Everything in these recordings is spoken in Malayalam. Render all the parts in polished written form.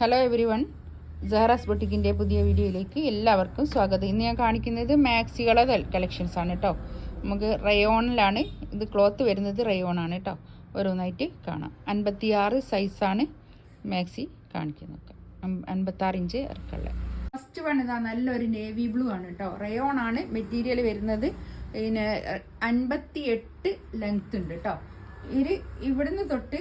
ഹലോ എവരി വൺ, സഹറാസ് ബൊട്ടിക്കിൻ്റെ പുതിയ വീഡിയോയിലേക്ക് എല്ലാവർക്കും സ്വാഗതം. ഇന്ന് ഞാൻ കാണിക്കുന്നത് മാക്സികളെ കളക്ഷൻസ് ആണ് കേട്ടോ. നമുക്ക് റയോണിലാണ് ഇത് ക്ലോത്ത് വരുന്നത്, റയോണാണ് കേട്ടോ. ഓരോന്നായിട്ട് കാണാം. 56 സൈസാണ് മാക്സി കാണിക്കുന്നത്, 56 ഇഞ്ച് ഇറക്കുള്ള. ഫസ്റ്റ് വൺ ഇതാ, നല്ലൊരു നേവി ബ്ലൂ ആണ് കേട്ടോ. റയോൺ ആണ് മെറ്റീരിയൽ വരുന്നത്. പിന്നെ 58 ലെങ്ത് ഉണ്ട് കേട്ടോ. ഇവിടുന്ന് തൊട്ട്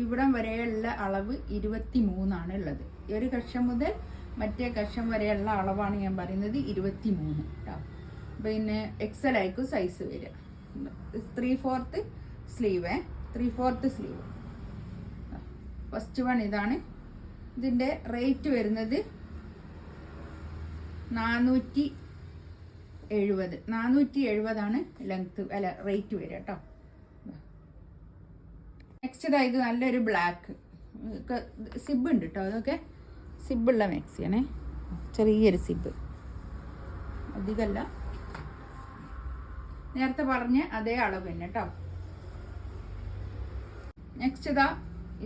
ഇവിടം വരെയുള്ള അളവ് 23 ഉള്ളത്. ഒരു കഷം മുതൽ മറ്റേ കഷം വരെയുള്ള അളവാണ് ഞാൻ പറയുന്നത്, 23 കേട്ടോ. പിന്നെ എക്സൽ ആയിരിക്കും സൈസ് വരിക. 3/4 സ്ലീവ്, 3/4 സ്ലീവ്. ഫസ്റ്റ് വൺ ഇതാണ്. ഇതിൻ്റെ റേറ്റ് വരുന്നത് 470 ലെങ്ത് അല്ല റേറ്റ് വരിക കേട്ടോ. നെക്സ്റ്റ് ഇത് നല്ലൊരു ബ്ലാക്ക് സിബ് ഉണ്ട് കേട്ടോ. അതൊക്കെ സിബുള്ള മാക്സിയാണേ, ചെറിയൊരു സിബ്, അധികമല്ല. നേരത്തെ പറഞ്ഞ അതേ അളവ് തന്നെ കേട്ടോ. നെക്സ്റ്റ്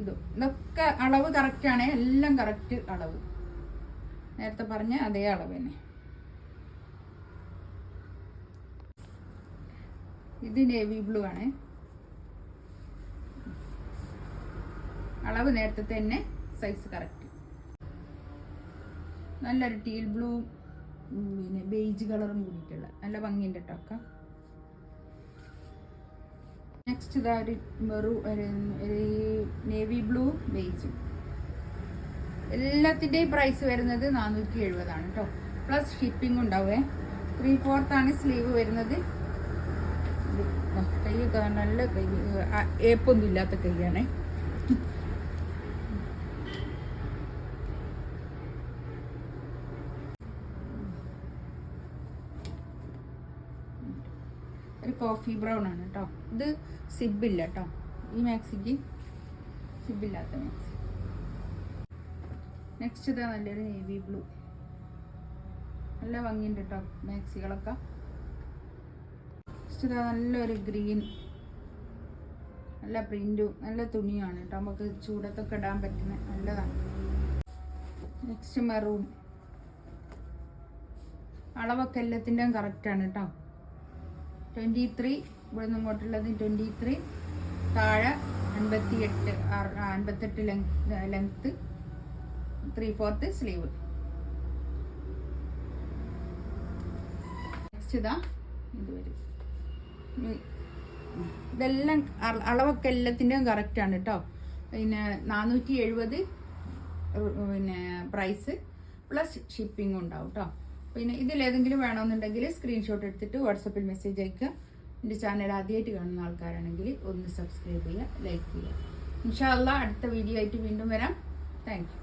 ഇതൊക്കെ അളവ് കറക്റ്റാണ്, എല്ലാം കറക്റ്റ് അളവ്, നേരത്തെ പറഞ്ഞ അതേ അളവ് തന്നെ. ഇത് നേവി ബ്ലൂ ആണ്, അളവ് നേരത്തെ തന്നെ, സൈസ് കറക്റ്റ്. നല്ലൊരു ടീൽ ബ്ലൂ പിന്നെ ബേജ് കളറും കൂടിയിട്ടുള്ള നല്ല ഭംഗിയുണ്ട് കേട്ടോ ഒക്കെ. നെക്സ്റ്റ് ഒരു നേവി ബ്ലൂ ബേജ്. എല്ലാത്തിൻ്റെയും പ്രൈസ് വരുന്നത് 470 ആണ് കേട്ടോ. Plus shipping ഉണ്ടാവേ. 3/4 സ്ലീവ് വരുന്നത്. കൈയൊക്കെ നല്ല കൈ, ഏപ്പൊന്നും ഇല്ലാത്ത കൈയാണേ. ഒരു കോഫി ബ്രൗൺ ആണ് കേട്ടോ. ഇത് സിബില്ല കേട്ടോ, ഈ മാക്സിക്ക് സിബില്ലാത്ത മാക്സി. നെക്സ്റ്റ് നല്ലൊരു നേവി ബ്ലൂ, നല്ല ഭംഗിയുണ്ട് കേട്ടോ മാക്സികളൊക്കെ. നെക്സ്റ്റ് നല്ലൊരു ഗ്രീൻ, നല്ല പ്രിന്റും നല്ല തുണിയാണ് കേട്ടോ, നമുക്ക് ചൂടത്തൊക്കെ ഇടാൻ പറ്റുന്ന നല്ലതാണ്. നെക്സ്റ്റ് മെറൂൺ, അളവൊക്കെ എല്ലാത്തിൻ്റെയും കറക്റ്റാണ് കേട്ടോ. 23 ഇവിടെ നിന്ന് ഇങ്ങോട്ടുള്ളത് 23, താഴെ 58 ലെങ്ത്ത്, 3/4 സ്ലീവ്. നെക്സ്റ്റ് ഇത് വരും. ഇതെല്ലാം അളവൊക്കെ എല്ലാത്തിൻ്റെയും കറക്റ്റാണ് കേട്ടോ. പിന്നെ 470 പിന്നെ പ്രൈസ്, പ്ലസ് ഷിപ്പിംഗ് ഉണ്ടാവും കേട്ടോ. പിന്നെ ഇതിലേതെങ്കിലും വേണമെന്നുണ്ടെങ്കിൽ സ്ക്രീൻഷോട്ട് എടുത്തിട്ട് വാട്സപ്പിൽ മെസ്സേജ് അയക്കുക. എൻ്റെ ചാനൽ ആദ്യമായിട്ട് കാണുന്ന ആൾക്കാരാണെങ്കിൽ ഒന്ന് സബ്സ്ക്രൈബ് ചെയ്യുക, ലൈക്ക് ചെയ്യുക. ഇൻഷാ അല്ലാഹ് അടുത്ത വീഡിയോ ആയിട്ട് വീണ്ടും വരാം. Thank you.